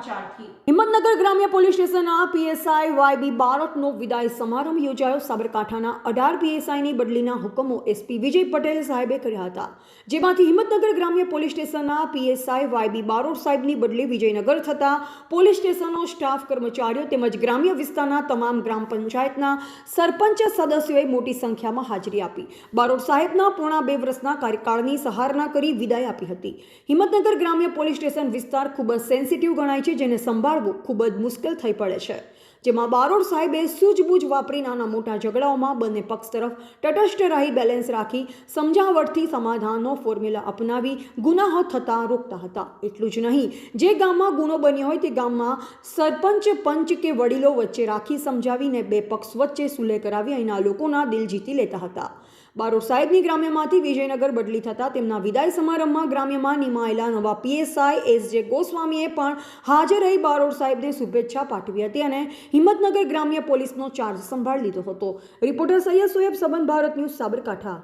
સમાચારથી હિંમતનગર ગ્રામ્ય પોલીસ સ્ટેશનના PSI YB બારોટનો વિદાય સમારંભ યોજાયો। સાબરકાંઠાના 18 પીએસઆઈની બદલીના હુકમો એસપી વિજય પટેલ સાહેબે કર્યા હતા, જેમાંથી હિંમતનગર ગ્રામ્ય પોલીસ સ્ટેશનના પીએસઆઈ વાયબી બારોટ સાહેબની બદલી વિજયનગર થતા પોલીસ સ્ટેશનનો સ્ટાફ, કર્મચારીઓ તેમજ ગ્રામ્ય વિસ્તારના તમામ ગ્રામ પંચાયતના સરપંચ સદસ્યોએ મોટી સંખ્યામાં હાજરી આપી બારોટ સાહેબના પોણા 2 વર્ષના કાર્યકાળની સહારણા કરી વિદાય આપી હતી। હિંમતનગર ગ્રામ્ય પોલીસ સ્ટેશન વિસ્તાર ખૂબ જ સેન્સિટિવ ગણાય છે, જેને સંભાળવું ખૂબ જ મુશ્કેલ થઈ પડે છે, જેમાં બારોટ સાહેબે સૂઝબૂઝ વાપરી નાના મોટા ઝઘડાઓમાં બંને પક્ષ તરફ તટસ્થ રહી બેલેન્સ રાખી સમજાવટથી સમાધાનનો ફોર્મ્યુલા અપનાવી ગુનાઓ થતા રોકતા હતા। એટલું જ નહીં, જે ગામમાં ગુનો બન્યો હોય તે ગામમાં સરપંચ, પંચ કે વડીલો વચ્ચે રાખી સમજાવીને બે પક્ષ વચ્ચે સુલેહ કરાવી અહીંના લોકોના દિલ જીતી લેતા હતા। બારોટ સાહેબની ગ્રામ્યમાંથી વિજયનગર બદલી થતા તેમના વિદાય સમારંભમાં ગ્રામ્યમાં નિમાયેલા નવા પીએસઆઈ એસ.જે. ગોસ્વામીએ પણ હાજર રહી બારોટ સાહેબને શુભેચ્છા પાઠવી હતી અને હિંમતનગર ગ્રામ્ય પોલીસનો ચાર્જ સંભાળી લીધો હતો। રિપોર્ટર સૈયદ સોએબ, સંબંધ ભારત ન્યૂઝ, સાબરકાંઠા।